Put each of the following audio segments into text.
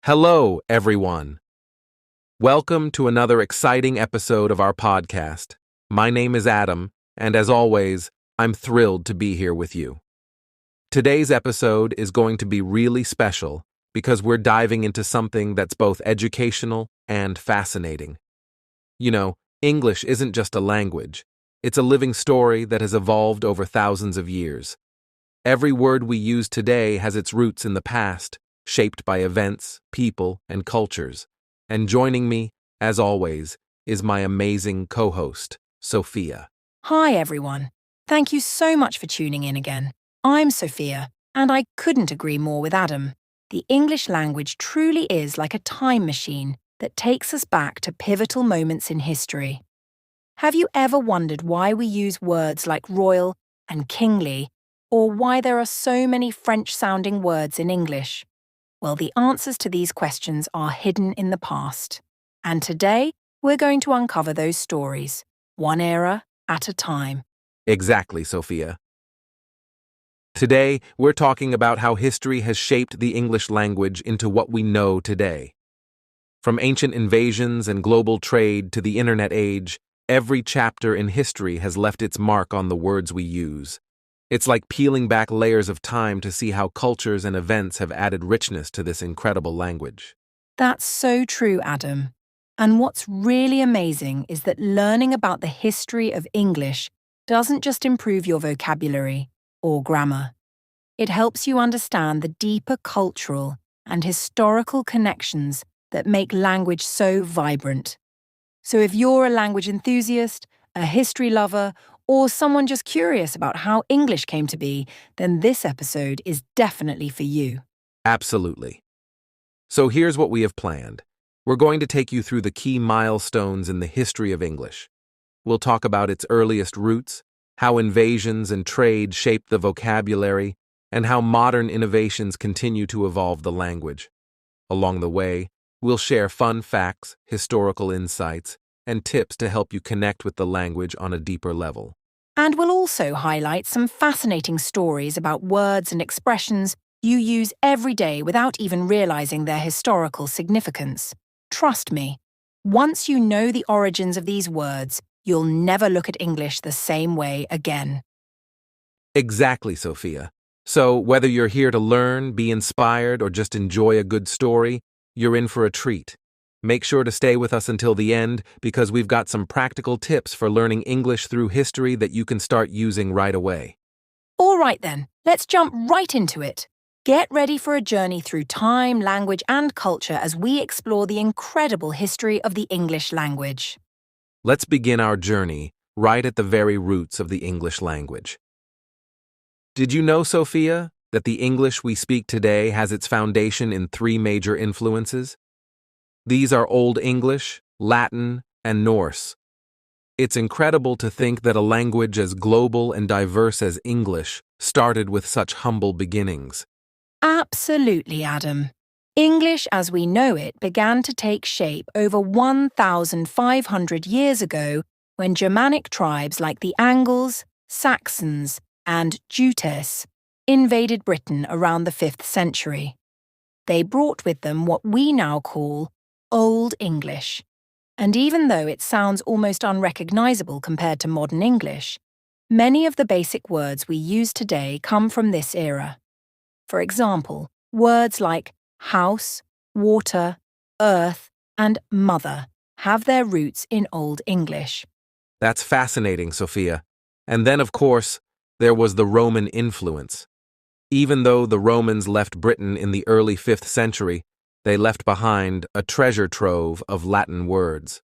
Hello, everyone. Welcome to another exciting episode of our podcast. My name is Adam, and as always, I'm thrilled to be here with you. Today's episode is going to be really special because we're diving into something that's both educational and fascinating. English isn't just a language. It's a living story that has evolved over thousands of years. Every word we use today has its roots in the past, shaped by events, people, and cultures. And joining me, as always, is my amazing co-host, Sophia. Hi, everyone. Thank you so much for tuning in again. I'm Sophia, and I couldn't agree more with Adam. The English language truly is like a time machine that takes us back to pivotal moments in history. Have you ever wondered why we use words like royal and kingly, or why there are so many French-sounding words in English? Well, the answers to these questions are hidden in the past. And today, we're going to uncover those stories, one era at a time. Exactly, Sophia. Today, we're talking about how history has shaped the English language into what we know today. From ancient invasions and global trade to the internet age, every chapter in history has left its mark on the words we use. It's like peeling back layers of time to see how cultures and events have added richness to this incredible language. That's so true, Adam. And what's really amazing is that learning about the history of English doesn't just improve your vocabulary or grammar. It helps you understand the deeper cultural and historical connections that make language so vibrant. So if you're a language enthusiast, a history lover, or someone just curious about how English came to be, then this episode is definitely for you. Absolutely. So here's what we have planned. We're going to take you through the key milestones in the history of English. We'll talk about its earliest roots, how invasions and trade shaped the vocabulary, and how modern innovations continue to evolve the language. Along the way, we'll share fun facts, historical insights, and tips to help you connect with the language on a deeper level. And we'll also highlight some fascinating stories about words and expressions you use every day without even realizing their historical significance. Trust me, once you know the origins of these words, you'll never look at English the same way again. Exactly, Sophia. So whether you're here to learn, be inspired, or just enjoy a good story, you're in for a treat. Make sure to stay with us until the end because we've got some practical tips for learning English through history that you can start using right away. All right then, let's jump right into it. Get ready for a journey through time, language, and culture as we explore the incredible history of the English language. Let's begin our journey right at the very roots of the English language. Did you know, Sophia, that the English we speak today has its foundation in three major influences? These are Old English, Latin, and Norse. It's incredible to think that a language as global and diverse as English started with such humble beginnings. Absolutely, Adam. English as we know it began to take shape over 1,500 years ago when Germanic tribes like the Angles, Saxons, and Jutes invaded Britain around the 5th century. They brought with them what we now call Old English. And even though it sounds almost unrecognizable compared to modern English, many of the basic words we use today come from this era. For example, words like house, water, earth, and mother have their roots in Old English. That's fascinating, Sophia. And then, of course, there was the Roman influence. Even though the Romans left Britain in the early 5th century, they left behind a treasure trove of Latin words.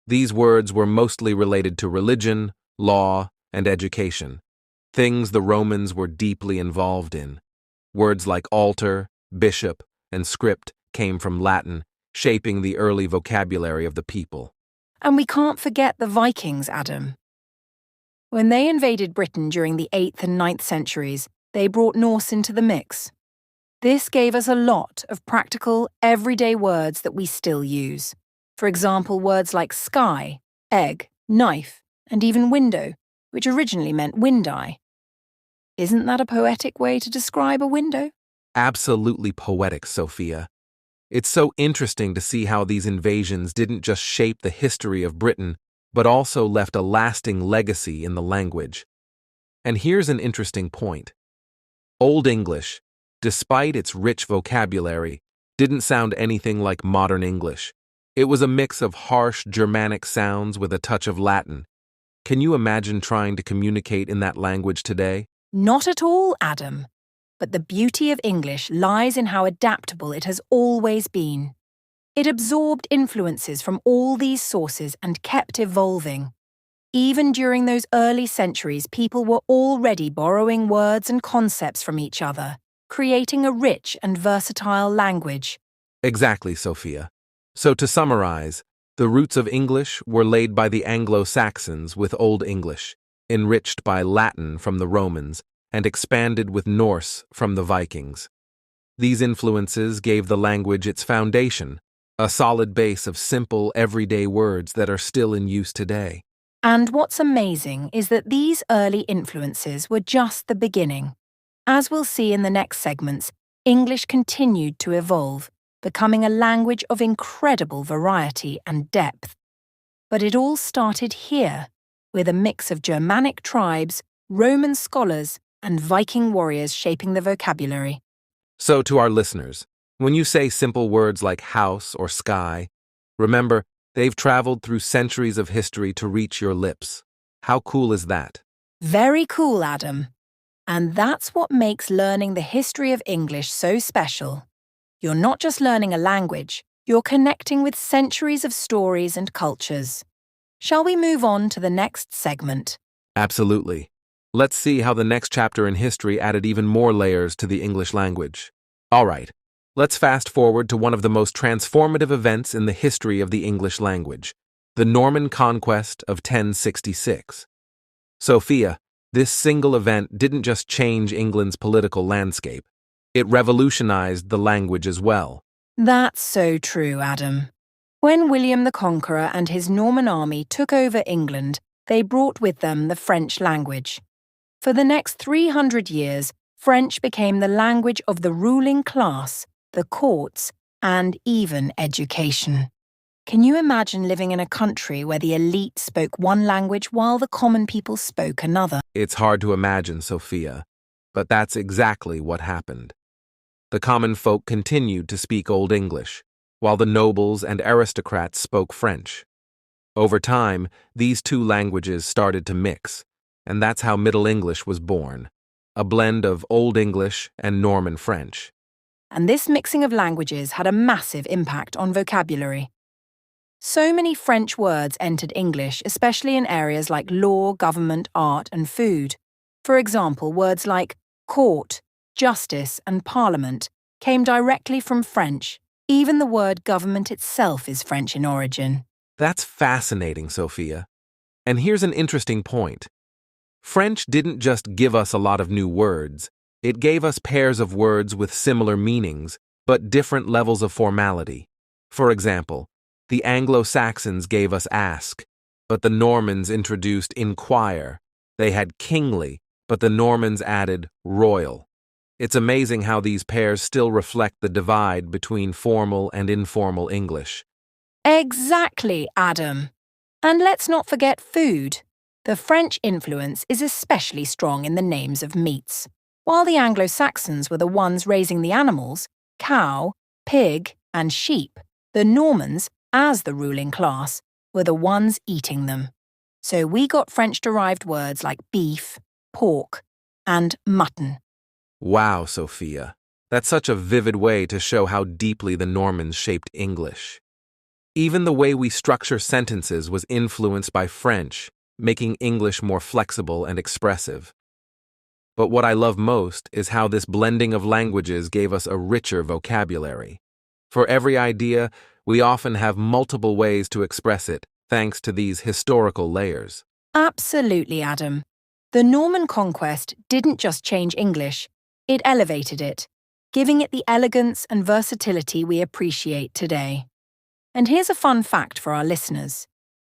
These words were mostly related to religion, law, and education, things the Romans were deeply involved in. Words like altar, bishop, and script came from Latin, shaping the early vocabulary of the people. And we can't forget the Vikings, Adam. When they invaded Britain during the 8th and 9th centuries, they brought Norse into the mix. This gave us a lot of practical, everyday words that we still use. For example, words like sky, egg, knife, and even window, which originally meant wind-eye. Isn't that a poetic way to describe a window? Absolutely poetic, Sophia. It's so interesting to see how these invasions didn't just shape the history of Britain, but also left a lasting legacy in the language. And here's an interesting point. Old English, despite its rich vocabulary, didn't sound anything like modern English. It was a mix of harsh Germanic sounds with a touch of Latin. Can you imagine trying to communicate in that language today? Not at all, Adam. But the beauty of English lies in how adaptable it has always been. It absorbed influences from all these sources and kept evolving. Even during those early centuries, people were already borrowing words and concepts from each other, creating a rich and versatile language. Exactly, Sophia. So to summarize, the roots of English were laid by the Anglo-Saxons with Old English, enriched by Latin from the Romans, and expanded with Norse from the Vikings. These influences gave the language its foundation, a solid base of simple, everyday words that are still in use today. And what's amazing is that these early influences were just the beginning. As we'll see in the next segments, English continued to evolve, becoming a language of incredible variety and depth. But it all started here, with a mix of Germanic tribes, Roman scholars, and Viking warriors shaping the vocabulary. So to our listeners, when you say simple words like house or sky, remember, they've traveled through centuries of history to reach your lips. How cool is that? Very cool, Adam. And that's what makes learning the history of English so special. You're not just learning a language, you're connecting with centuries of stories and cultures. Shall we move on to the next segment? Absolutely. Let's see how the next chapter in history added even more layers to the English language. All right, let's fast forward to one of the most transformative events in the history of the English language, the Norman conquest of 1066. Sophia, this single event didn't just change England's political landscape, it revolutionized the language as well. That's so true, Adam. When William the Conqueror and his Norman army took over England, they brought with them the French language. For the next 300 years, French became the language of the ruling class, the courts, and even education. Can you imagine living in a country where the elite spoke one language while the common people spoke another? It's hard to imagine, Sophia, but that's exactly what happened. The common folk continued to speak Old English, while the nobles and aristocrats spoke French. Over time, these two languages started to mix, and that's how Middle English was born, a blend of Old English and Norman French. And this mixing of languages had a massive impact on vocabulary. So many French words entered English, especially in areas like law, government, art, and food. For example, words like court, justice, and parliament came directly from French. Even the word government itself is French in origin. That's fascinating, Sophia. And here's an interesting point. French didn't just give us a lot of new words, it gave us pairs of words with similar meanings, but different levels of formality. For example, the Anglo-Saxons gave us ask, but the Normans introduced inquire. They had kingly, but the Normans added royal. It's amazing how these pairs still reflect the divide between formal and informal English. Exactly, Adam. And let's not forget food. The French influence is especially strong in the names of meats. While the Anglo-Saxons were the ones raising the animals, cow, pig, and sheep, the Normans, as the ruling class, were the ones eating them. So we got French-derived words like beef, pork, and mutton. Wow, Sophia. That's such a vivid way to show how deeply the Normans shaped English. Even the way we structure sentences was influenced by French, making English more flexible and expressive. But what I love most is how this blending of languages gave us a richer vocabulary. For every idea, we often have multiple ways to express it, thanks to these historical layers. Absolutely, Adam. The Norman conquest didn't just change English, it elevated it, giving it the elegance and versatility we appreciate today. And here's a fun fact for our listeners.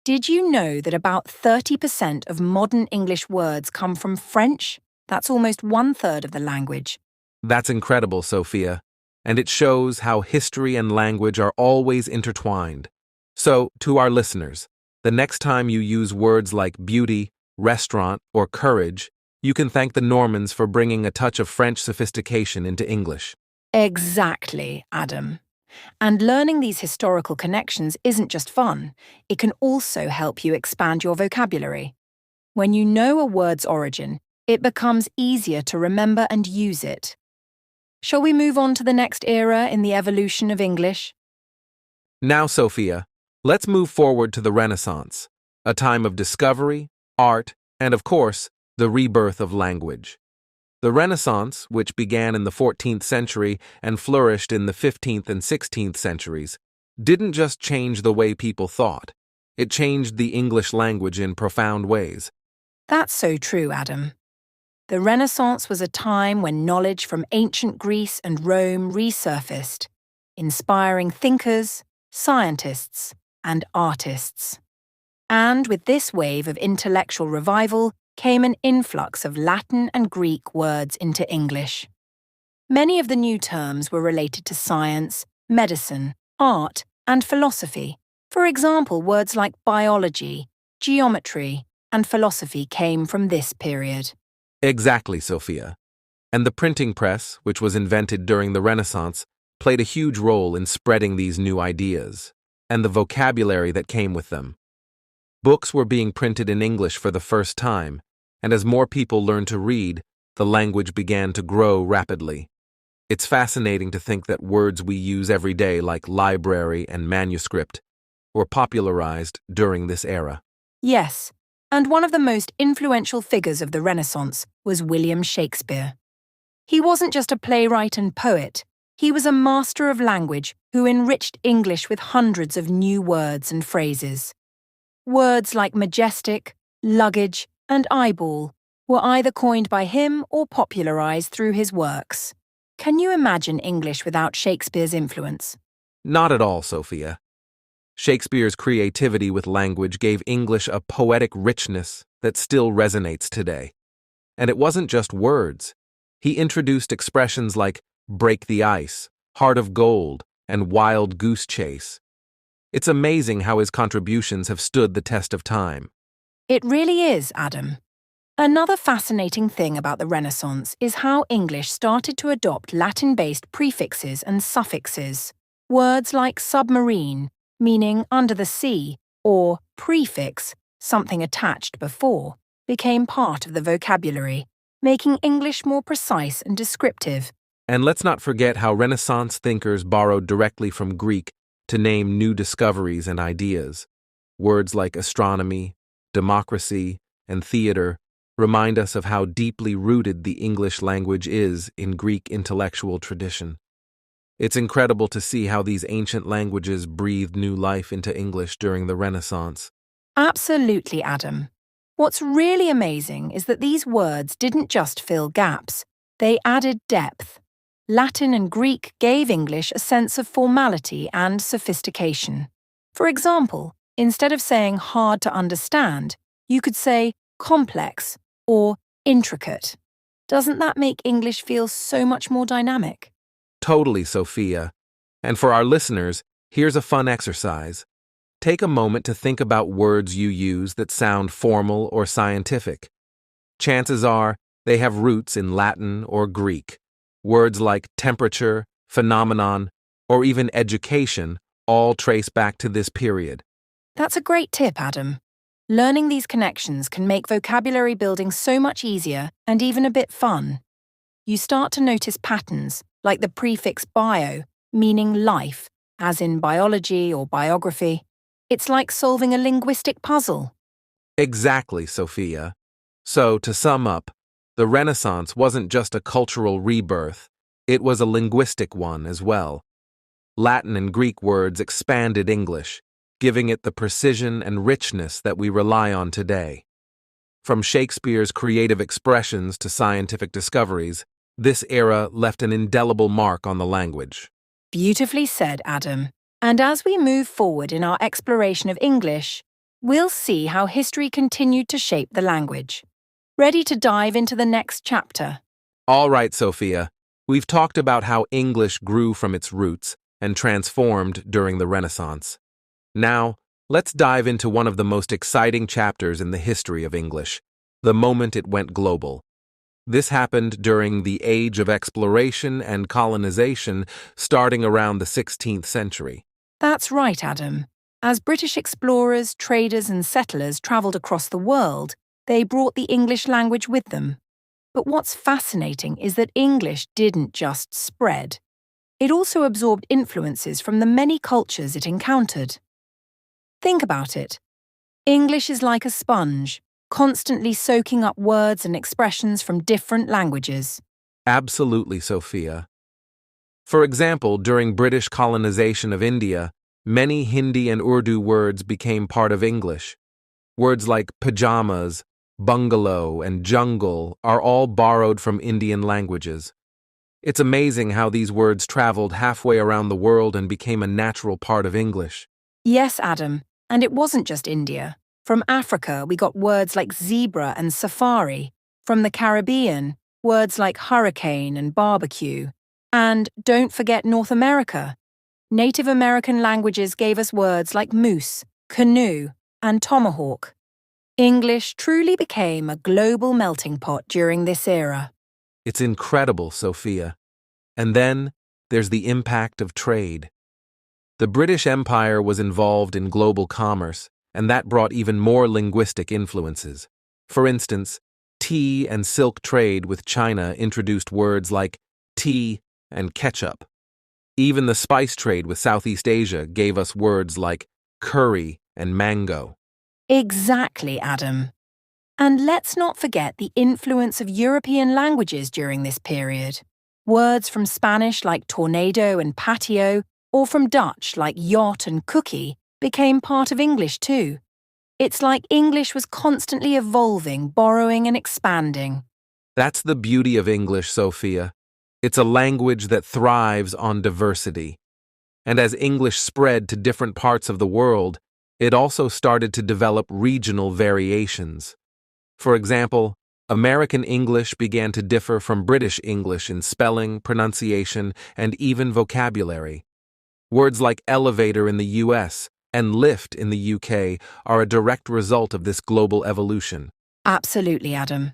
Did you know that about 30% of modern English words come from French? That's almost 1/3 of the language. That's incredible, Sophia. and it shows how history and language are always intertwined. So, to our listeners, the next time you use words like beauty, restaurant, or courage, you can thank the Normans for bringing a touch of French sophistication into English. Exactly, Adam. And learning these historical connections isn't just fun, it can also help you expand your vocabulary. When you know a word's origin, it becomes easier to remember and use it. Shall we move on to the next era in the evolution of English? Now, Sophia, let's move forward to the Renaissance, a time of discovery, art, and of course, the rebirth of language. The Renaissance, which began in the 14th century and flourished in the 15th and 16th centuries, didn't just change the way people thought. It changed the English language in profound ways. That's so true, Adam. The Renaissance was a time when knowledge from ancient Greece and Rome resurfaced, inspiring thinkers, scientists, and artists. And with this wave of intellectual revival came an influx of Latin and Greek words into English. Many of the new terms were related to science, medicine, art, and philosophy. For example, words like biology, geometry, and philosophy came from this period. Exactly, Sophia. And the printing press, which was invented during the Renaissance, played a huge role in spreading these new ideas, and the vocabulary that came with them. Books were being printed in English for the first time, and as more people learned to read, the language began to grow rapidly. It's fascinating to think that words we use every day, like library and manuscript, were popularized during this era. Yes, and one of the most influential figures of the Renaissance was William Shakespeare. He wasn't just a playwright and poet, he was a master of language who enriched English with hundreds of new words and phrases. Words like majestic, luggage, and eyeball were either coined by him or popularized through his works. Can you imagine English without Shakespeare's influence? Not at all, Sophia. Shakespeare's creativity with language gave English a poetic richness that still resonates today. And it wasn't just words. He introduced expressions like break the ice, heart of gold, and wild goose chase. It's amazing how his contributions have stood the test of time. It really is, Adam. Another fascinating thing about the Renaissance is how English started to adopt Latin-based prefixes and suffixes. Words like submarine, meaning under the sea, or prefix, something attached before, became part of the vocabulary, making English more precise and descriptive. And let's not forget how Renaissance thinkers borrowed directly from Greek to name new discoveries and ideas. Words like astronomy, democracy, and theater remind us of how deeply rooted the English language is in Greek intellectual tradition. It's incredible to see how these ancient languages breathed new life into English during the Renaissance. Absolutely, Adam. What's really amazing is that these words didn't just fill gaps, they added depth. Latin and Greek gave English a sense of formality and sophistication. For example, instead of saying hard to understand, you could say complex or intricate. Doesn't that make English feel so much more dynamic? Totally, Sophia. And for our listeners, here's a fun exercise. Take a moment to think about words you use that sound formal or scientific. Chances are they have roots in Latin or Greek. Words like temperature, phenomenon, or even education all trace back to this period. That's a great tip, Adam. Learning these connections can make vocabulary building so much easier and even a bit fun. You start to notice patterns, like the prefix bio, meaning life, as in biology or biography. It's like solving a linguistic puzzle. Exactly, Sophia. So, to sum up, the Renaissance wasn't just a cultural rebirth, it was a linguistic one as well. Latin and Greek words expanded English, giving it the precision and richness that we rely on today. From Shakespeare's creative expressions to scientific discoveries, this era left an indelible mark on the language. Beautifully said, Adam. And as we move forward in our exploration of English, we'll see how history continued to shape the language. Ready to dive into the next chapter? All right, Sophia, We've talked about how English grew from its roots and transformed during the Renaissance. Now, let's dive into one of the most exciting chapters in the history of English, the moment it went global. This happened during the Age of Exploration and Colonization, starting around the 16th century. That's right, Adam. As British explorers, traders, and settlers travelled across the world, they brought the English language with them. But what's fascinating is that English didn't just spread. It also absorbed influences from the many cultures it encountered. Think about it. English is like a sponge, constantly soaking up words and expressions from different languages. Absolutely, Sophia. For example, during British colonization of India, many Hindi and Urdu words became part of English. Words like pajamas, bungalow, and jungle are all borrowed from Indian languages. It's amazing how these words traveled halfway around the world and became a natural part of English. Yes, Adam, and it wasn't just India. From Africa, we got words like zebra and safari. From the Caribbean, words like hurricane and barbecue. And don't forget North America. Native American languages gave us words like moose, canoe, and tomahawk. English truly became a global melting pot during this era. It's incredible, Sophia. And then there's the impact of trade. The British Empire was involved in global commerce, and that brought even more linguistic influences. For instance, tea and silk trade with China introduced words like tea and ketchup. Even the spice trade with Southeast Asia gave us words like curry and mango. Exactly, Adam. And let's not forget the influence of European languages during this period. Words from Spanish like tornado and patio, or from Dutch like yacht and cookie, became part of English too. It's like English was constantly evolving, borrowing and expanding. That's the beauty of English, Sophia. It's a language that thrives on diversity. And as English spread to different parts of the world, it also started to develop regional variations. For example, American English began to differ from British English in spelling, pronunciation, and even vocabulary. Words like elevator in the US and lift in the UK are a direct result of this global evolution. Absolutely, Adam.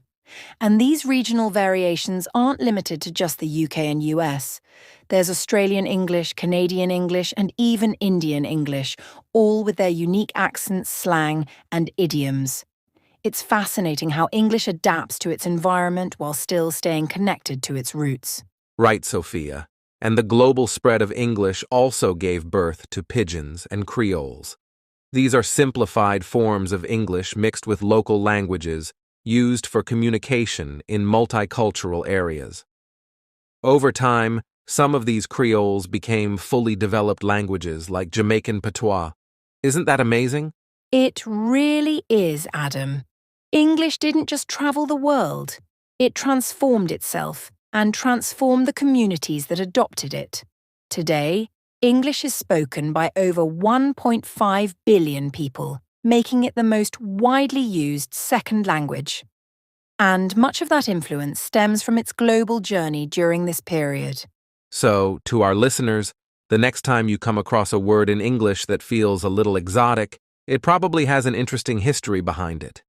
And these regional variations aren't limited to just the UK and US. There's Australian English, Canadian English, and even Indian English, all with their unique accents, slang, and idioms. It's fascinating how English adapts to its environment while still staying connected to its roots. Right, Sophia. And the global spread of English also gave birth to pidgins and creoles. These are simplified forms of English mixed with local languages, used for communication in multicultural areas. Over time, some of these creoles became fully developed languages like Jamaican patois. Isn't that amazing? It really is, Adam. English didn't just travel the world. It transformed itself and transformed the communities that adopted it. Today, English is spoken by over 1.5 billion people, making it the most widely used second language. And much of that influence stems from its global journey during this period. So, to our listeners, the next time you come across a word in English that feels a little exotic, it probably has an interesting history behind it.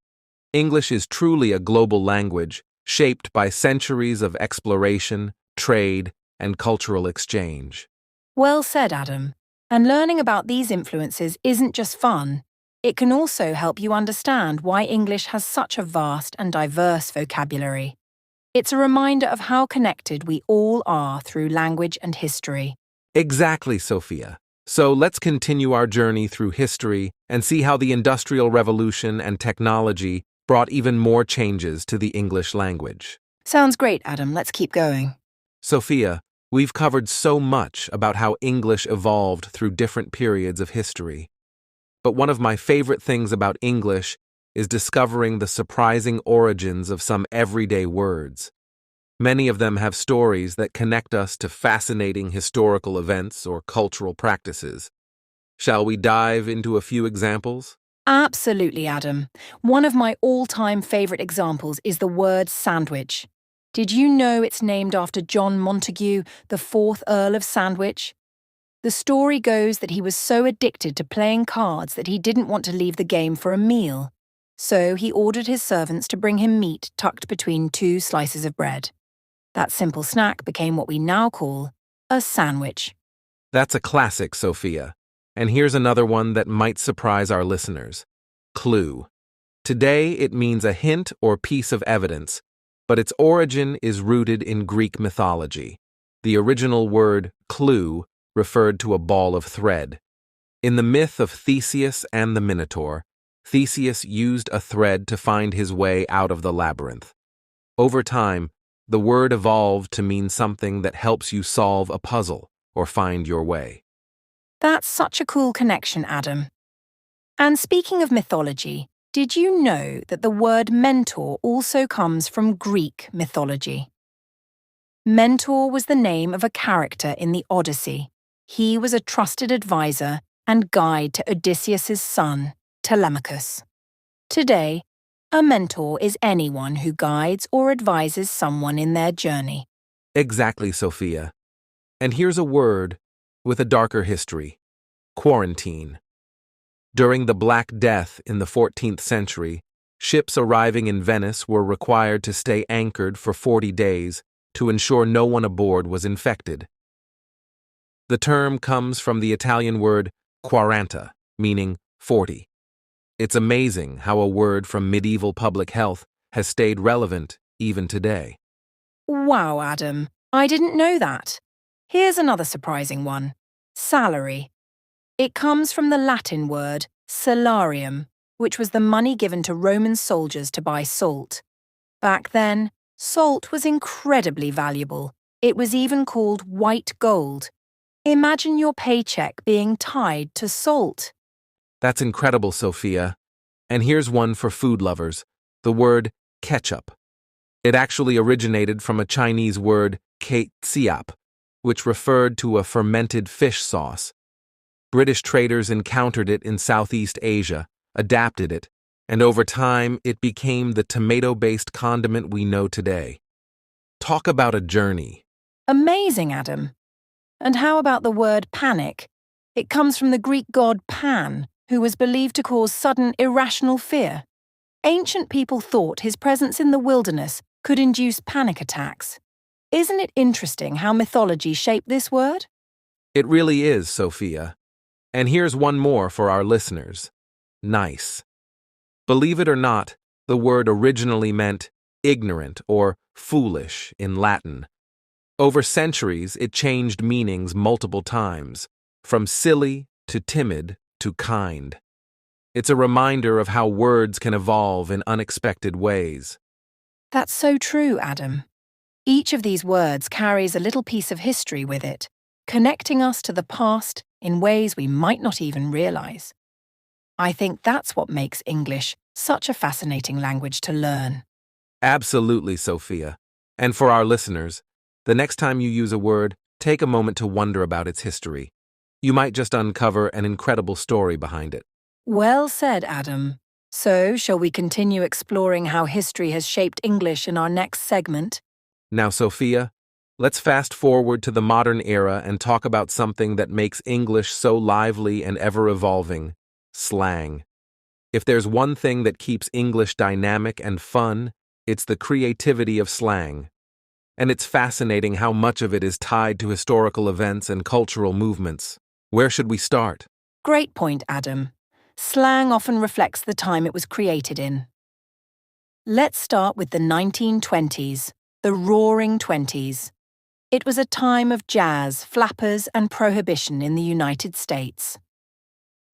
English is truly a global language, shaped by centuries of exploration, trade, and cultural exchange. Well said, Adam. And learning about these influences isn't just fun. It can also help you understand why English has such a vast and diverse vocabulary. It's a reminder of how connected we all are through language and history. Exactly, Sophia. So let's continue our journey through history and see how the Industrial Revolution and technology brought even more changes to the English language. Sounds great, Adam. Let's keep going. Sophia, we've covered so much about how English evolved through different periods of history. But one of my favorite things about English is discovering the surprising origins of some everyday words. Many of them have stories that connect us to fascinating historical events or cultural practices. Shall we dive into a few examples? Absolutely, Adam. One of my all-time favorite examples is the word sandwich. Did you know it's named after John Montague, the 4th Earl of Sandwich? The story goes that he was so addicted to playing cards that he didn't want to leave the game for a meal. So he ordered his servants to bring him meat tucked between 2 slices of bread. That simple snack became what we now call a sandwich. That's a classic, Sophia. And here's another one that might surprise our listeners. Clue. Today it means a hint or piece of evidence, but its origin is rooted in Greek mythology. The original word clue referred to a ball of thread. In the myth of Theseus and the Minotaur, Theseus used a thread to find his way out of the labyrinth. Over time, the word evolved to mean something that helps you solve a puzzle or find your way. That's such a cool connection, Adam. And speaking of mythology, did you know that the word mentor also comes from Greek mythology? Mentor was the name of a character in the Odyssey. He was a trusted advisor and guide to Odysseus's son, Telemachus. Today, a mentor is anyone who guides or advises someone in their journey. Exactly, Sophia. And here's a word with a darker history: quarantine. During the Black Death in the 14th century, ships arriving in Venice were required to stay anchored for 40 days to ensure no one aboard was infected. The term comes from the Italian word quaranta, meaning 40. It's amazing how a word from medieval public health has stayed relevant even today. Wow, Adam, I didn't know that. Here's another surprising one: salary. It comes from the Latin word salarium, which was the money given to Roman soldiers to buy salt. Back then, salt was incredibly valuable. It was even called white gold. Imagine your paycheck being tied to salt. That's incredible, Sophia. And here's one for food lovers: the word ketchup. It actually originated from a Chinese word ketchup, which referred to a fermented fish sauce. British traders encountered it in Southeast Asia, adapted it, and over time it became the tomato-based condiment we know today. Talk about a journey. Amazing, Adam. And how about the word panic? It comes from the Greek god Pan, who was believed to cause sudden irrational fear. Ancient people thought his presence in the wilderness could induce panic attacks. Isn't it interesting how mythology shaped this word? It really is, Sophia. And here's one more for our listeners: nice. Believe it or not, the word originally meant ignorant or foolish in Latin. Over centuries, it changed meanings multiple times, from silly to timid to kind. It's a reminder of how words can evolve in unexpected ways. That's so true, Adam. Each of these words carries a little piece of history with it, connecting us to the past in ways we might not even realize. I think that's what makes English such a fascinating language to learn. Absolutely, Sophia. And for our listeners, the next time you use a word, take a moment to wonder about its history. You might just uncover an incredible story behind it. Well said, Adam. So, shall we continue exploring how history has shaped English in our next segment? Now, Sophia, let's fast forward to the modern era and talk about something that makes English so lively and ever-evolving: slang. If there's one thing that keeps English dynamic and fun, it's the creativity of slang. And it's fascinating how much of it is tied to historical events and cultural movements. Where should we start? Great point, Adam. Slang often reflects the time it was created in. Let's start with the 1920s, the Roaring Twenties. It was a time of jazz, flappers, and prohibition in the United States.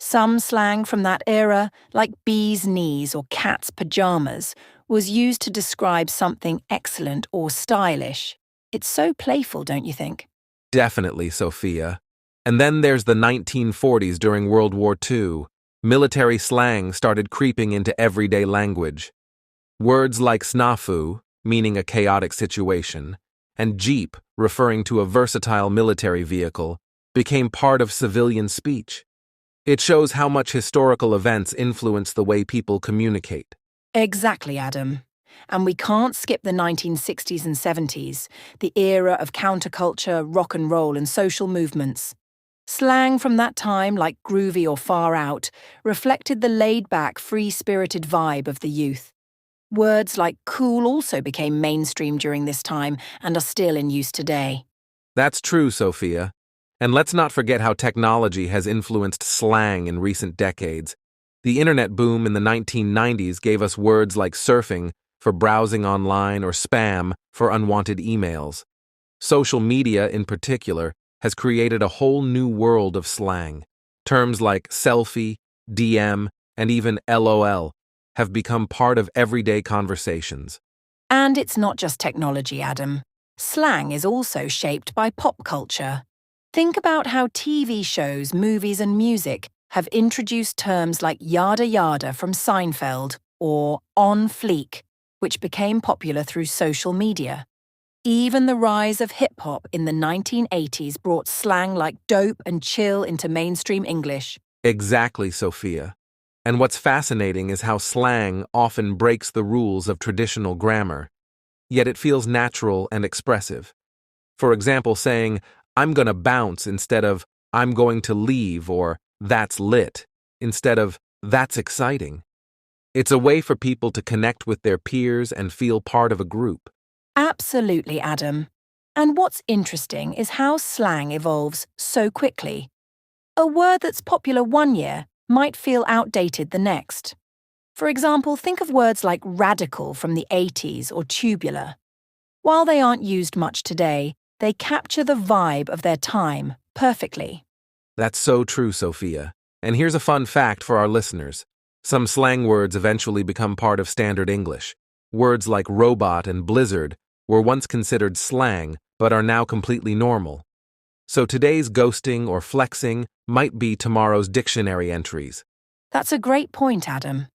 Some slang from that era, like bee's knees or cat's pajamas, was used to describe something excellent or stylish. It's so playful, don't you think? Definitely, Sophia. And then there's the 1940s during World War II. Military slang started creeping into everyday language. Words like snafu, meaning a chaotic situation, and jeep, referring to a versatile military vehicle, became part of civilian speech. It shows how much historical events influence the way people communicate. Exactly, Adam. And we can't skip the 1960s and 70s, the era of counterculture, rock and roll, and social movements. Slang from that time, like groovy or far out, reflected the laid-back, free-spirited vibe of the youth. Words like cool also became mainstream during this time and are still in use today. That's true, Sophia. And let's not forget how technology has influenced slang in recent decades. The internet boom in the 1990s gave us words like surfing for browsing online or spam for unwanted emails. Social media, in particular, has created a whole new world of slang. Terms like selfie, DM, and even LOL have become part of everyday conversations. And it's not just technology, Adam. Slang is also shaped by pop culture. Think about how TV shows, movies, and music have introduced terms like yada yada from Seinfeld or on fleek, which became popular through social media. Even the rise of hip-hop in the 1980s brought slang like dope and chill into mainstream English. Exactly, Sophia. And what's fascinating is how slang often breaks the rules of traditional grammar, yet it feels natural and expressive. For example, saying, "I'm gonna bounce" instead of "I'm going to leave," or "that's lit," instead of "that's exciting." It's a way for people to connect with their peers and feel part of a group. Absolutely, Adam. And what's interesting is how slang evolves so quickly. A word that's popular one year might feel outdated the next. For example, think of words like radical from the 80s or tubular. While they aren't used much today, they capture the vibe of their time perfectly. That's so true, Sophia. And here's a fun fact for our listeners. Some slang words eventually become part of standard English. Words like robot and blizzard were once considered slang, but are now completely normal. So today's ghosting or flexing might be tomorrow's dictionary entries. That's a great point, Adam.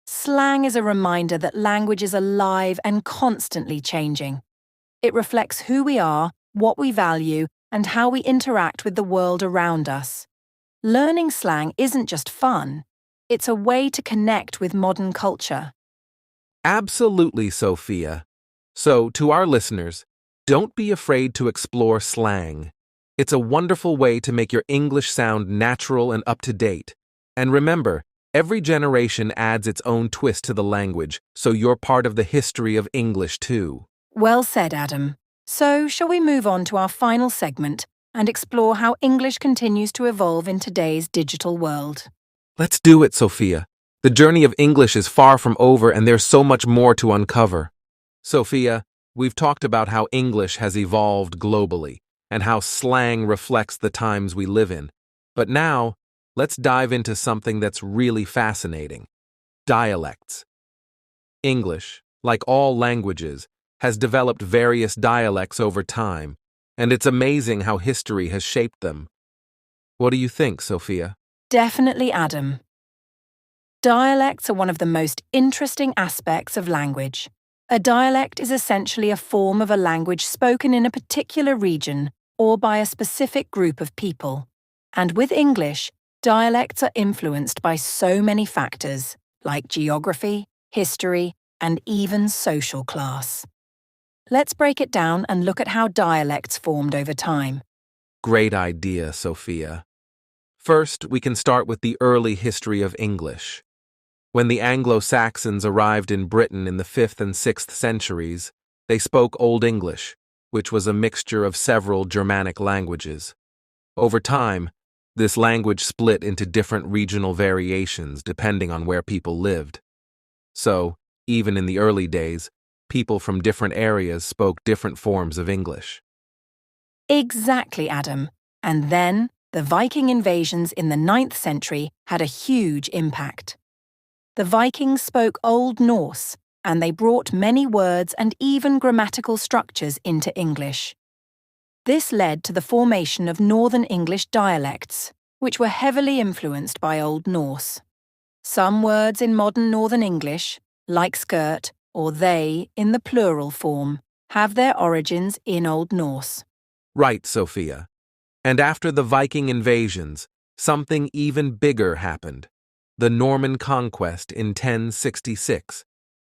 Slang is a reminder that language is alive and constantly changing. It reflects who we are, what we value, and how we interact with the world around us. Learning slang isn't just fun, it's a way to connect with modern culture. Absolutely, Sophia. So, to our listeners, don't be afraid to explore slang. It's a wonderful way to make your English sound natural and up to date. And remember, every generation adds its own twist to the language, so you're part of the history of English too. Well said, Adam. So, shall we move on to our final segment and explore how English continues to evolve in today's digital world? Let's do it, Sophia. The journey of English is far from over and there's so much more to uncover. Sophia, we've talked about how English has evolved globally and how slang reflects the times we live in. But now, let's dive into something that's really fascinating: dialects. English, like all languages, has developed various dialects over time, and it's amazing how history has shaped them. What do you think, Sophia? Definitely, Adam. Dialects are one of the most interesting aspects of language. A dialect is essentially a form of a language spoken in a particular region or by a specific group of people. And with English, dialects are influenced by so many factors, like geography, history, and even social class. Let's break it down and look at how dialects formed over time. Great idea, Sophia. First, we can start with the early history of English. When the Anglo-Saxons arrived in Britain in the 5th and 6th centuries, they spoke Old English, which was a mixture of several Germanic languages. Over time, this language split into different regional variations depending on where people lived. So, even in the early days, people from different areas spoke different forms of English. Exactly, Adam. And then, the Viking invasions in the 9th century had a huge impact. The Vikings spoke Old Norse, and they brought many words and even grammatical structures into English. This led to the formation of Northern English dialects, which were heavily influenced by Old Norse. Some words in modern Northern English, like skirt or they in the plural form, have their origins in Old Norse. Right, Sophia. And after the Viking invasions, something even bigger happened: the Norman conquest in 1066.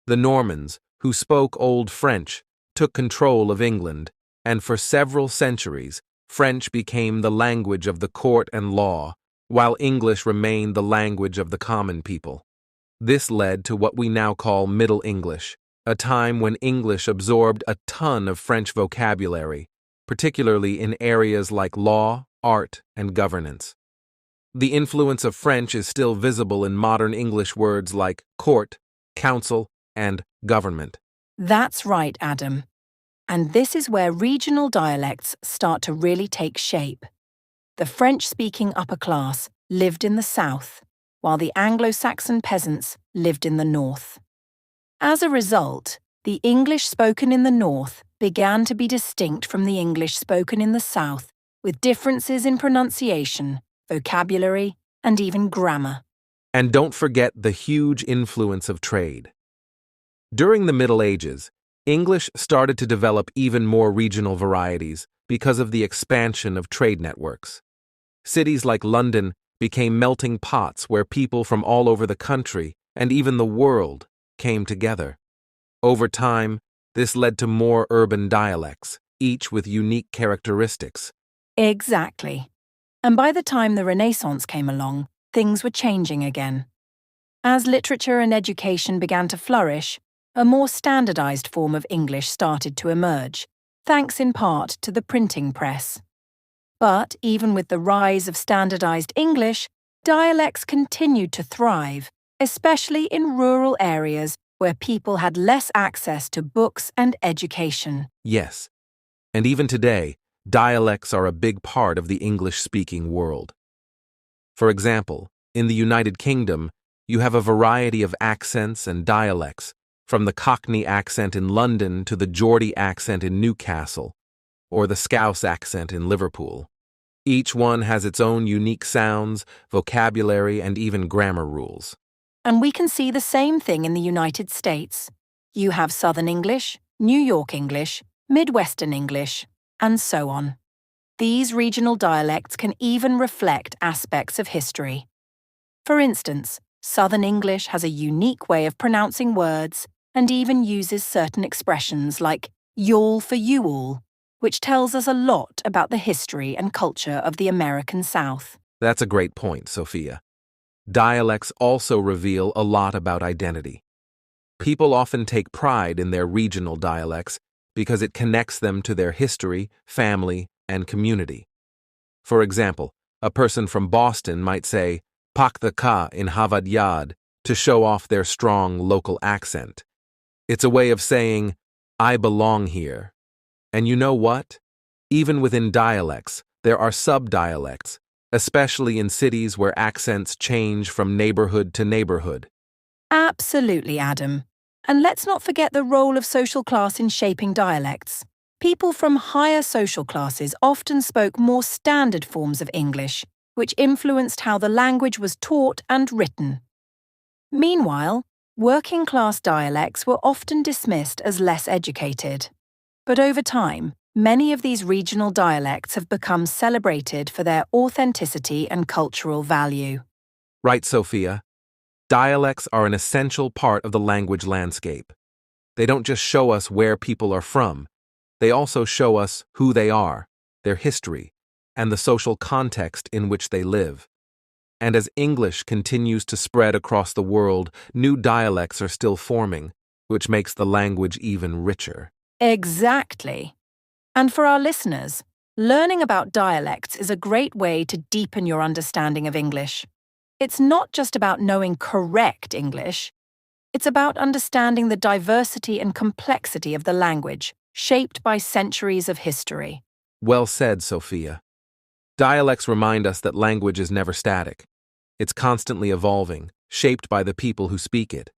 The Normans, who spoke Old French, took control of England, and for several centuries, French became the language of the court and law, while English remained the language of the common people. This led to what we now call Middle English, a time when English absorbed a ton of French vocabulary, particularly in areas like law, art, and governance. The influence of French is still visible in modern English words like court, council, and government. That's right, Adam. And this is where regional dialects start to really take shape. The French-speaking upper class lived in the south, while the Anglo-Saxon peasants lived in the north. As a result, the English spoken in the north began to be distinct from the English spoken in the south, with differences in pronunciation, vocabulary, and even grammar. And don't forget the huge influence of trade. During the Middle Ages, English started to develop even more regional varieties because of the expansion of trade networks. Cities like London became melting pots where people from all over the country and even the world came together. Over time, this led to more urban dialects, each with unique characteristics. Exactly. And by the time the Renaissance came along, things were changing again. As literature and education began to flourish, a more standardized form of English started to emerge, thanks in part to the printing press. But even with the rise of standardized English, dialects continued to thrive, especially in rural areas where people had less access to books and education. Yes, and even today, dialects are a big part of the English-speaking world. For example, in the United Kingdom, you have a variety of accents and dialects, from the Cockney accent in London to the Geordie accent in Newcastle, or the Scouse accent in Liverpool. Each one has its own unique sounds, vocabulary, and even grammar rules. And we can see the same thing in the United States. You have Southern English, New York English, Midwestern English, and so on. These regional dialects can even reflect aspects of history. For instance, Southern English has a unique way of pronouncing words and even uses certain expressions like y'all for you all, which tells us a lot about the history and culture of the American South. That's a great point, Sophia. Dialects also reveal a lot about identity. People often take pride in their regional dialects because it connects them to their history, family, and community. For example, a person from Boston might say, "Pak the ka in Havad Yad," to show off their strong local accent. It's a way of saying, "I belong here." And you know what? Even within dialects, there are subdialects, especially in cities where accents change from neighborhood to neighborhood. Absolutely, Adam. And let's not forget the role of social class in shaping dialects. People from higher social classes often spoke more standard forms of English, which influenced how the language was taught and written. Meanwhile, working-class dialects were often dismissed as less educated. But over time, many of these regional dialects have become celebrated for their authenticity and cultural value. Right, Sophia? Dialects are an essential part of the language landscape. They don't just show us where people are from, they also show us who they are, their history, and the social context in which they live. And as English continues to spread across the world, new dialects are still forming, which makes the language even richer. Exactly. And for our listeners, learning about dialects is a great way to deepen your understanding of English. It's not just about knowing correct English. It's about understanding the diversity and complexity of the language, shaped by centuries of history. Well said, Sophia. Dialects remind us that language is never static. It's constantly evolving, shaped by the people who speak it.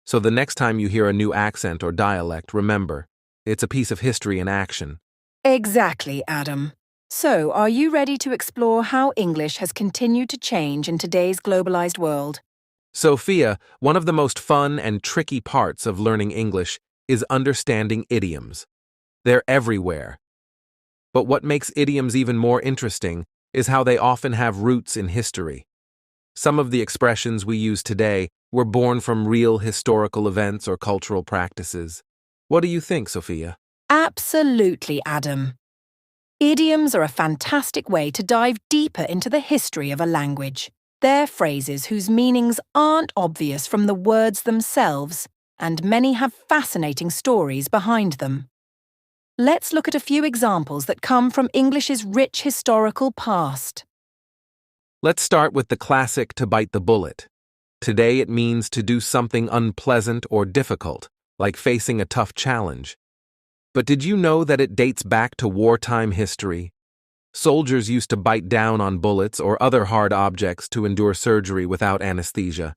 So the next time you hear a new accent or dialect, remember, it's a piece of history in action. Exactly, Adam. So, are you ready to explore how English has continued to change in today's globalized world? Sophia, one of the most fun and tricky parts of learning English is understanding idioms. They're everywhere. But what makes idioms even more interesting is how they often have roots in history. Some of the expressions we use today were born from real historical events or cultural practices. What do you think, Sophia? Absolutely, Adam. Idioms are a fantastic way to dive deeper into the history of a language. They're phrases whose meanings aren't obvious from the words themselves, and many have fascinating stories behind them. Let's look at a few examples that come from English's rich historical past. Let's start with the classic to bite the bullet. Today it means to do something unpleasant or difficult, like facing a tough challenge. But did you know that it dates back to wartime history? Soldiers used to bite down on bullets or other hard objects to endure surgery without anesthesia.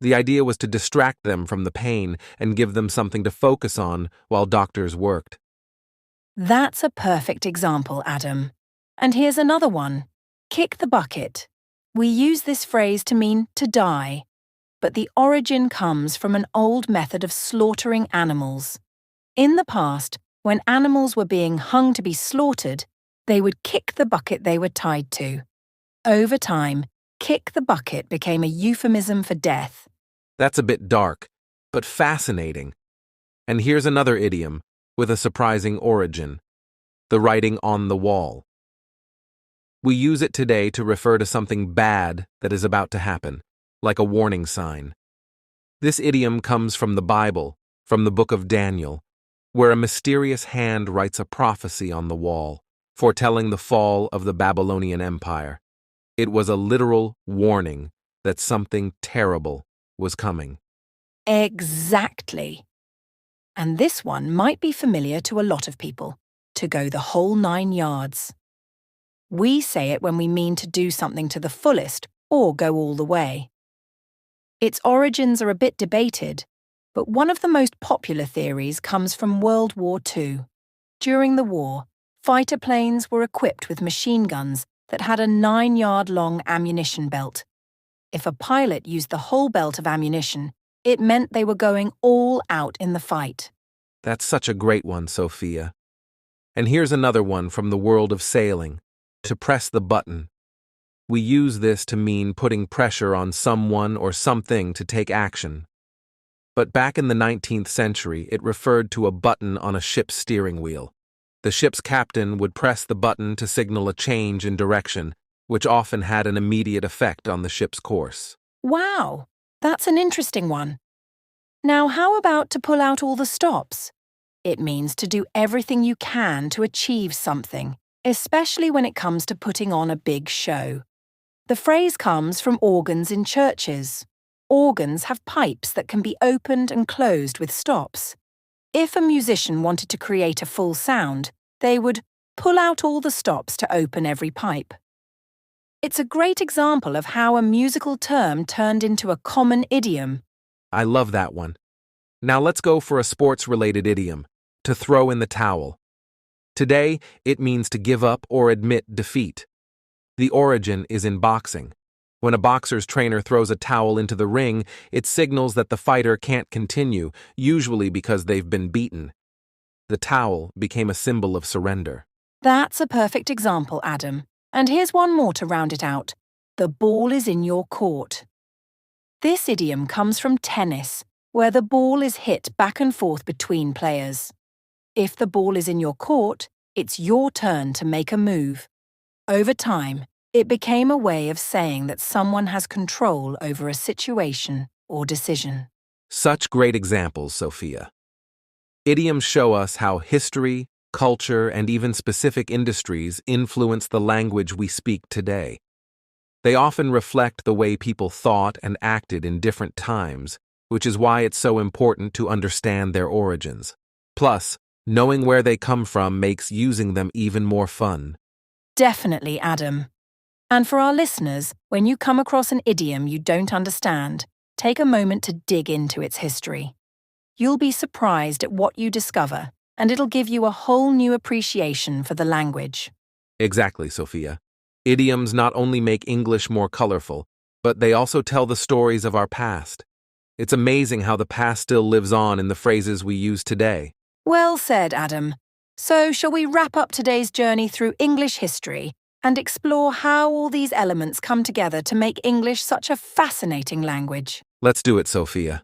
The idea was to distract them from the pain and give them something to focus on while doctors worked. That's a perfect example, Adam. And here's another one. Kick the bucket. We use this phrase to mean to die, but the origin comes from an old method of slaughtering animals. In the past, when animals were being hung to be slaughtered, they would kick the bucket they were tied to. Over time, kick the bucket became a euphemism for death. That's a bit dark, but fascinating. And here's another idiom with a surprising origin: the writing on the wall. We use it today to refer to something bad that is about to happen, like a warning sign. This idiom comes from the Bible, from the book of Daniel, where a mysterious hand writes a prophecy on the wall, foretelling the fall of the Babylonian Empire. It was a literal warning that something terrible was coming. Exactly. And this one might be familiar to a lot of people, to go the whole 9 yards. We say it when we mean to do something to the fullest or go all the way. Its origins are a bit debated, but one of the most popular theories comes from World War II. During the war, fighter planes were equipped with machine guns that had a 9-yard-long ammunition belt. If a pilot used the whole belt of ammunition, it meant they were going all out in the fight. That's such a great one, Sophia. And here's another one from the world of sailing: to press the button. We use this to mean putting pressure on someone or something to take action. But back in the 19th century, it referred to a button on a ship's steering wheel. The ship's captain would press the button to signal a change in direction, which often had an immediate effect on the ship's course. Wow, that's an interesting one. Now, how about to pull out all the stops? It means to do everything you can to achieve something, especially when it comes to putting on a big show. The phrase comes from organs in churches. Organs have pipes that can be opened and closed with stops. If a musician wanted to create a full sound, they would pull out all the stops to open every pipe. It's a great example of how a musical term turned into a common idiom. I love that one. Now let's go for a sports-related idiom: to throw in the towel. Today, it means to give up or admit defeat. The origin is in boxing. When a boxer's trainer throws a towel into the ring, it signals that the fighter can't continue, usually because they've been beaten. The towel became a symbol of surrender. That's a perfect example, Adam. And here's one more to round it out. The ball is in your court. This idiom comes from tennis, where the ball is hit back and forth between players. If the ball is in your court, it's your turn to make a move. Over time, it became a way of saying that someone has control over a situation or decision. Such great examples, Sophia. Idioms show us how history, culture, and even specific industries influence the language we speak today. They often reflect the way people thought and acted in different times, which is why it's so important to understand their origins. Plus, knowing where they come from makes using them even more fun. Definitely, Adam. And for our listeners, when you come across an idiom you don't understand, take a moment to dig into its history. You'll be surprised at what you discover, and it'll give you a whole new appreciation for the language. Exactly, Sophia. Idioms not only make English more colorful, but they also tell the stories of our past. It's amazing how the past still lives on in the phrases we use today. Well said, Adam. So, shall we wrap up today's journey through English history and explore how all these elements come together to make English such a fascinating language? Let's do it, Sophia.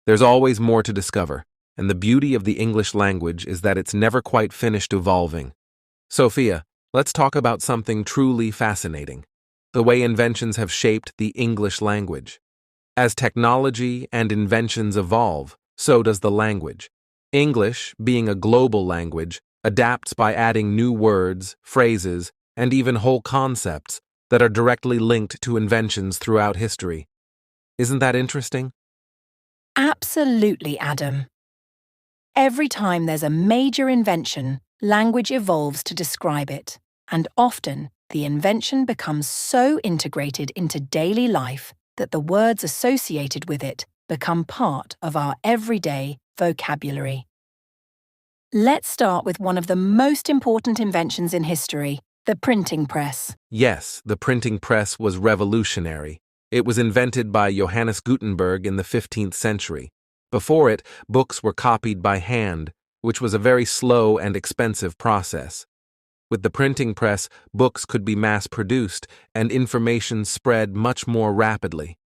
There's always more to discover, and the beauty of the English language is that it's never quite finished evolving. Sophia, let's talk about something truly fascinating: the way inventions have shaped the English language. As technology and inventions evolve, so does the language. English, being a global language, adapts by adding new words, phrases, and even whole concepts that are directly linked to inventions throughout history. Isn't that interesting? Absolutely, Adam. Every time there's a major invention, language evolves to describe it, and often the invention becomes so integrated into daily life that the words associated with it become part of our everyday vocabulary. Let's start with one of the most important inventions in history, the printing press. Yes, the printing press was revolutionary. It was invented by Johannes Gutenberg in the 15th century. Before it, books were copied by hand, which was a very slow and expensive process. With the printing press, books could be mass-produced and information spread much more rapidly.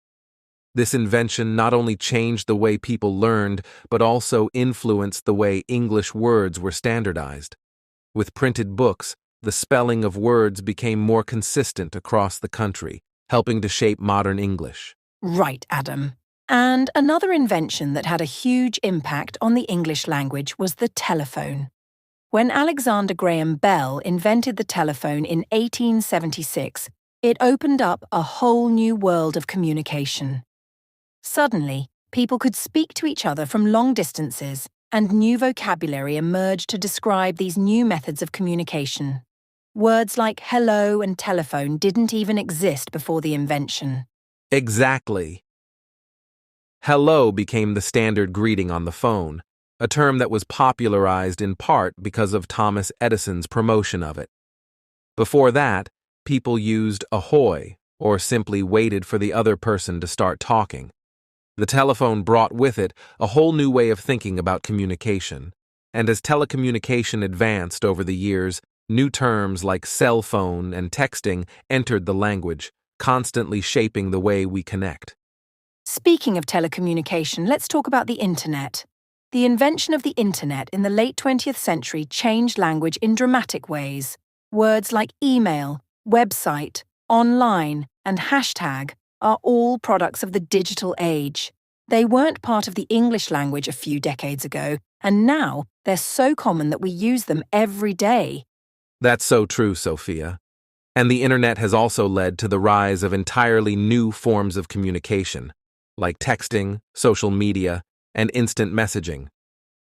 This invention not only changed the way people learned, but also influenced the way English words were standardized. With printed books, the spelling of words became more consistent across the country, helping to shape modern English. Right, Adam. And another invention that had a huge impact on the English language was the telephone. When Alexander Graham Bell invented the telephone in 1876, it opened up a whole new world of communication. Suddenly, people could speak to each other from long distances, and new vocabulary emerged to describe these new methods of communication. Words like hello and telephone didn't even exist before the invention. Exactly. Hello became the standard greeting on the phone, a term that was popularized in part because of Thomas Edison's promotion of it. Before that, people used ahoy or simply waited for the other person to start talking. The telephone brought with it a whole new way of thinking about communication, and as telecommunication advanced over the years, new terms like cell phone and texting entered the language, constantly shaping the way we connect. Speaking of telecommunication, let's talk about the Internet. The invention of the Internet in the late 20th century changed language in dramatic ways. Words like email, website, online, and hashtag are all products of the digital age. They weren't part of the English language a few decades ago, and now they're so common that we use them every day. That's so true, Sophia. And the Internet has also led to the rise of entirely new forms of communication, like texting, social media, and instant messaging.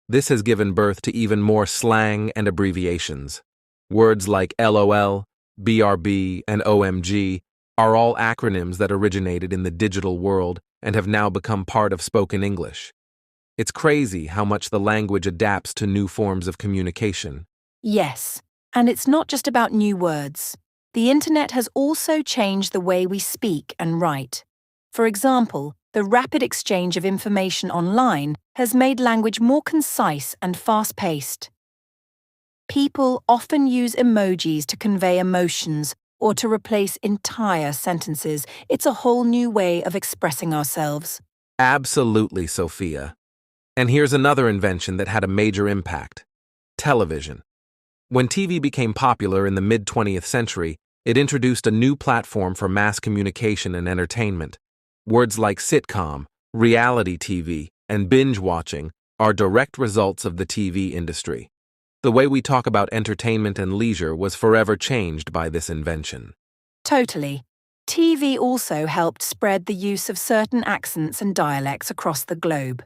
This has given birth to even more slang and abbreviations. Words like LOL, BRB, and OMG are all acronyms that originated in the digital world and have now become part of spoken English. It's crazy how much the language adapts to new forms of communication. Yes, and it's not just about new words. The Internet has also changed the way we speak and write. For example, the rapid exchange of information online has made language more concise and fast-paced. People often use emojis to convey emotions or to replace entire sentences. It's a whole new way of expressing ourselves. Absolutely, Sophia. And here's another invention that had a major impact: television. When TV became popular in the mid-20th century, it introduced a new platform for mass communication and entertainment. Words like sitcom, reality TV, and binge-watching are direct results of the TV industry. The way we talk about entertainment and leisure was forever changed by this invention. Totally. TV also helped spread the use of certain accents and dialects across the globe.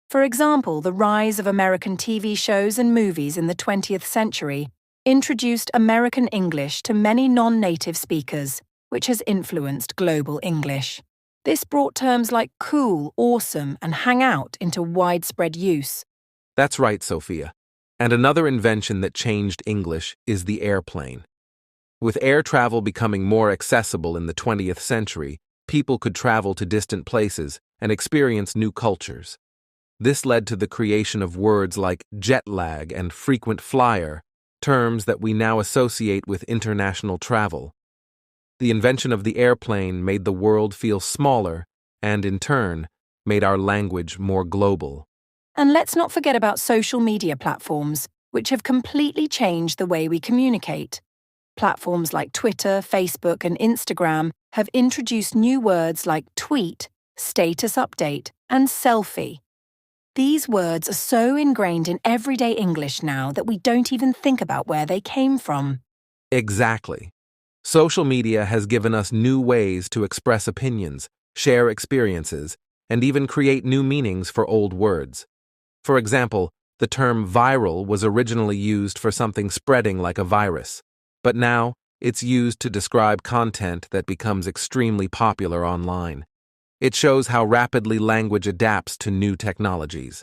For example, the rise of American TV shows and movies in the 20th century introduced American English to many non-native speakers, which has influenced global English. This brought terms like cool, awesome, and hang out into widespread use. That's right, Sophia. And another invention that changed English is the airplane. With air travel becoming more accessible in the 20th century, people could travel to distant places and experience new cultures. This led to the creation of words like jet lag and frequent flyer, terms that we now associate with international travel. The invention of the airplane made the world feel smaller and, in turn, made our language more global. And let's not forget about social media platforms, which have completely changed the way we communicate. Platforms like Twitter, Facebook, and Instagram have introduced new words like tweet, status update, and selfie. These words are so ingrained in everyday English now that we don't even think about where they came from. Exactly. Social media has given us new ways to express opinions, share experiences, and even create new meanings for old words. For example, the term viral was originally used for something spreading like a virus, but now it's used to describe content that becomes extremely popular online. It shows how rapidly language adapts to new technologies.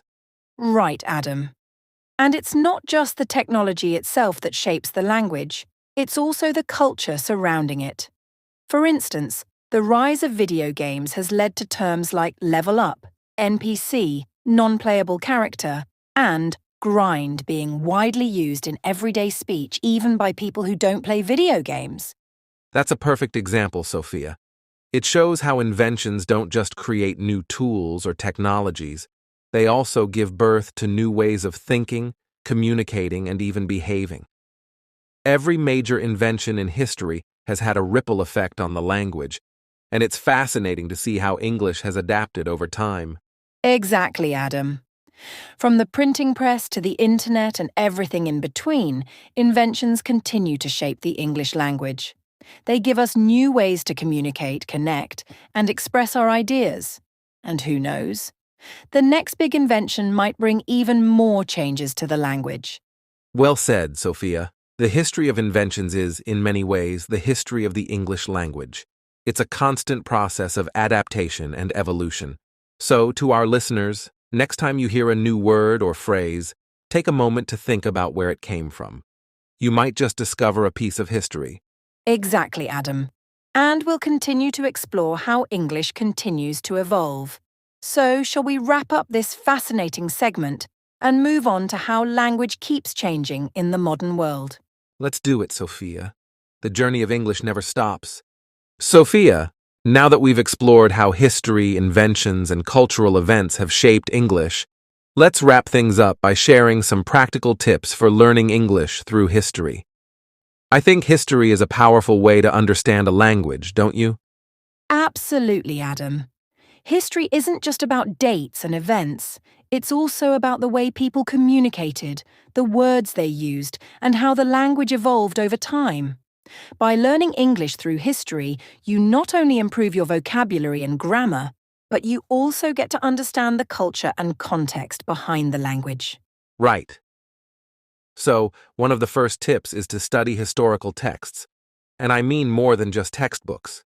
Right, Adam. And it's not just the technology itself that shapes the language, it's also the culture surrounding it. For instance, the rise of video games has led to terms like level up, NPC, non-playable character, and grind being widely used in everyday speech even by people who don't play video games. That's a perfect example, Sophia. It shows how inventions don't just create new tools or technologies, they also give birth to new ways of thinking, communicating, and even behaving. Every major invention in history has had a ripple effect on the language, and it's fascinating to see how English has adapted over time. Exactly, Adam. From the printing press to the internet and everything in between, inventions continue to shape the English language. They give us new ways to communicate, connect, and express our ideas. And who knows? The next big invention might bring even more changes to the language. Well said, Sophia. The history of inventions is, in many ways, the history of the English language. It's a constant process of adaptation and evolution. So, to our listeners, next time you hear a new word or phrase, take a moment to think about where it came from. You might just discover a piece of history. Exactly, Adam. And we'll continue to explore how English continues to evolve. So, shall we wrap up this fascinating segment and move on to how language keeps changing in the modern world? Let's do it, Sophia. The journey of English never stops. Sophia, now that we've explored how history, inventions, and cultural events have shaped English, let's wrap things up by sharing some practical tips for learning English through history. I think history is a powerful way to understand a language, don't you? Absolutely, Adam. History isn't just about dates and events. It's also about the way people communicated, the words they used, and how the language evolved over time. By learning English through history, you not only improve your vocabulary and grammar, but you also get to understand the culture and context behind the language. Right. So, one of the first tips is to study historical texts. And I mean more than just textbooks.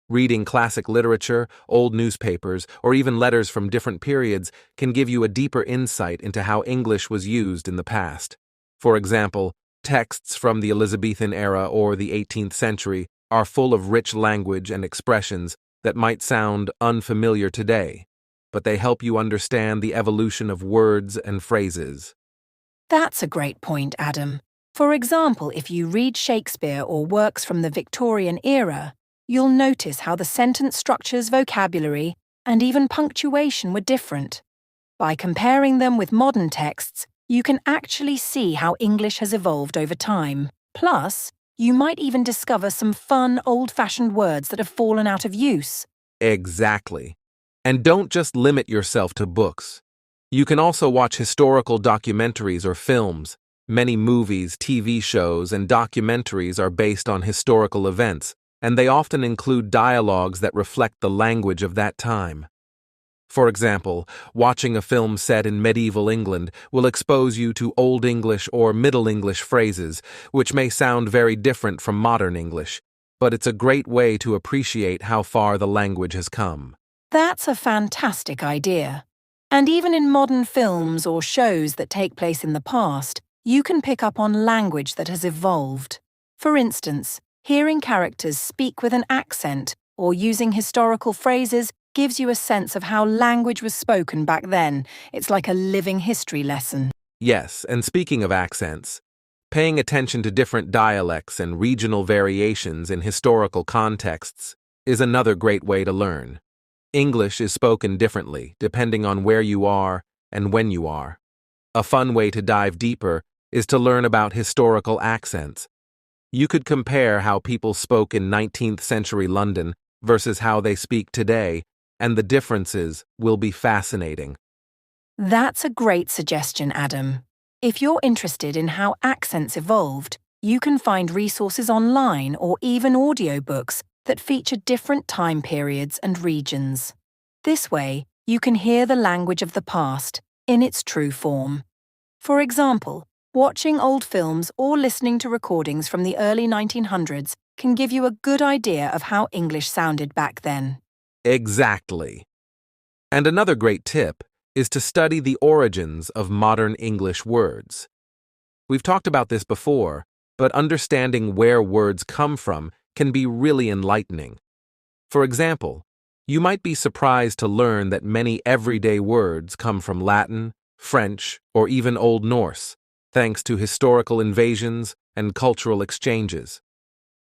Reading classic literature, old newspapers, or even letters from different periods can give you a deeper insight into how English was used in the past. For example, texts from the Elizabethan era or the 18th century are full of rich language and expressions that might sound unfamiliar today, but they help you understand the evolution of words and phrases. That's a great point, Adam. For example, if you read Shakespeare or works from the Victorian era, you'll notice how the sentence structures, vocabulary, and even punctuation were different. By comparing them with modern texts, you can actually see how English has evolved over time. Plus, you might even discover some fun, old-fashioned words that have fallen out of use. Exactly. And don't just limit yourself to books. You can also watch historical documentaries or films. Many movies, TV shows, and documentaries are based on historical events, and they often include dialogues that reflect the language of that time. For example, watching a film set in medieval England will expose you to Old English or Middle English phrases, which may sound very different from modern English, but it's a great way to appreciate how far the language has come. That's a fantastic idea. And even in modern films or shows that take place in the past, you can pick up on language that has evolved. For instance, hearing characters speak with an accent or using historical phrases gives you a sense of how language was spoken back then. It's like a living history lesson. Yes, and speaking of accents, paying attention to different dialects and regional variations in historical contexts is another great way to learn. English is spoken differently depending on where you are and when you are. A fun way to dive deeper is to learn about historical accents. You could compare how people spoke in 19th century London versus how they speak today, and the differences will be fascinating. That's a great suggestion, Adam. If you're interested in how accents evolved, you can find resources online or even audiobooks that feature different time periods and regions. This way, you can hear the language of the past in its true form. For example, watching old films or listening to recordings from the early 1900s can give you a good idea of how English sounded back then. Exactly. And another great tip is to study the origins of modern English words. We've talked about this before, but understanding where words come from can be really enlightening. For example, you might be surprised to learn that many everyday words come from Latin, French, or even Old Norse, thanks to historical invasions and cultural exchanges.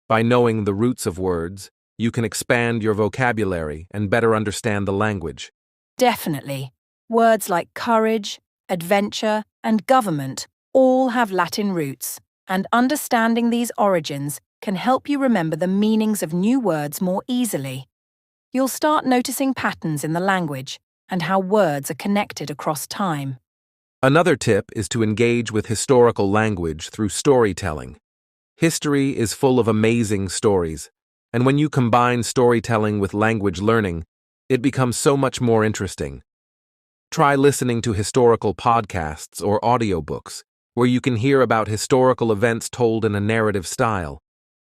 By knowing the roots of words, you can expand your vocabulary and better understand the language. Definitely. Words like courage, adventure, and government all have Latin roots, and understanding these origins can help you remember the meanings of new words more easily. You'll start noticing patterns in the language and how words are connected across time. Another tip is to engage with historical language through storytelling. History is full of amazing stories, and when you combine storytelling with language learning, it becomes so much more interesting. Try listening to historical podcasts or audiobooks, where you can hear about historical events told in a narrative style.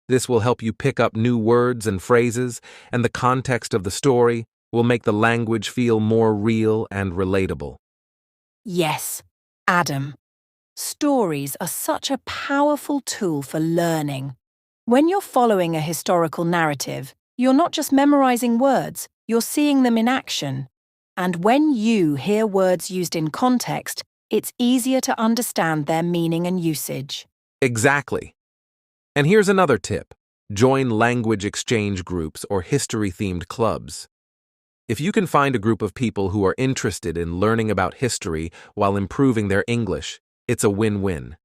This will help you pick up new words and phrases, and the context of the story will make the language feel more real and relatable. Yes, Adam. Stories are such a powerful tool for learning. When you're following a historical narrative, you're not just memorizing words, you're seeing them in action. And when you hear words used in context, it's easier to understand their meaning and usage. Exactly. And here's another tip. Join language exchange groups or history-themed clubs. If you can find a group of people who are interested in learning about history while improving their English, it's a win-win.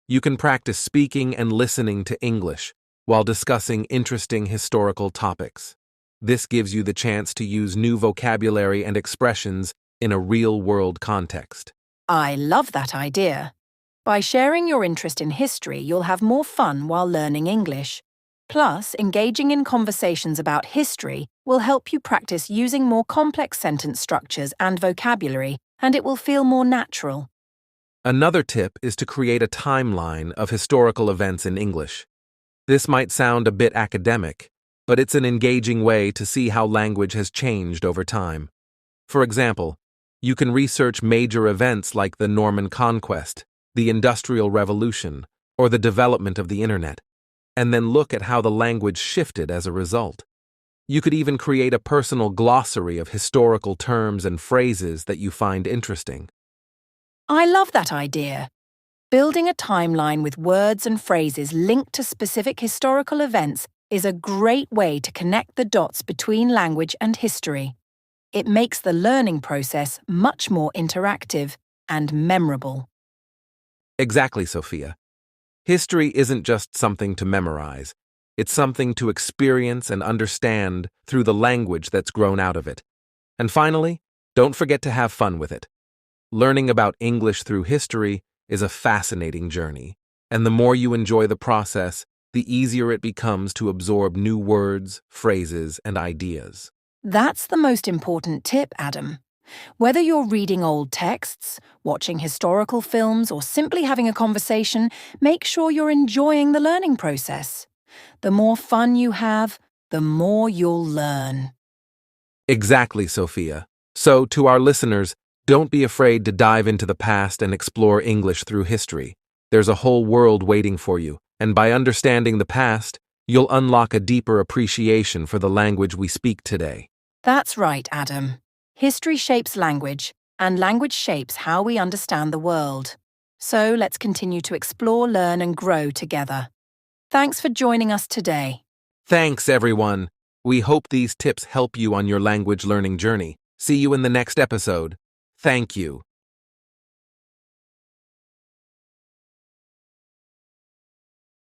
You can practice speaking and listening to English while discussing interesting historical topics. This gives you the chance to use new vocabulary and expressions in a real-world context. I love that idea. By sharing your interest in history, you'll have more fun while learning English. Plus, engaging in conversations about history will help you practice using more complex sentence structures and vocabulary, and it will feel more natural. Another tip is to create a timeline of historical events in English. This might sound a bit academic, but it's an engaging way to see how language has changed over time. For example, you can research major events like the Norman Conquest, the Industrial Revolution, or the development of the Internet, and then look at how the language shifted as a result. You could even create a personal glossary of historical terms and phrases that you find interesting. I love that idea. Building a timeline with words and phrases linked to specific historical events is a great way to connect the dots between language and history. It makes the learning process much more interactive and memorable. Exactly, Sophia. History isn't just something to memorize. It's something to experience and understand through the language that's grown out of it. And finally, don't forget to have fun with it. Learning about English through history is a fascinating journey, and the more you enjoy the process, the easier it becomes to absorb new words, phrases, and ideas. That's the most important tip, Adam. Whether you're reading old texts, watching historical films, or simply having a conversation, make sure you're enjoying the learning process. The more fun you have, the more you'll learn. Exactly, Sophia. So, to our listeners, don't be afraid to dive into the past and explore English through history. There's a whole world waiting for you, and by understanding the past, you'll unlock a deeper appreciation for the language we speak today. That's right, Adam. History shapes language, and language shapes how we understand the world. So let's continue to explore, learn, and grow together. Thanks for joining us today. Thanks, everyone. We hope these tips help you on your language learning journey. See you in the next episode. Thank you.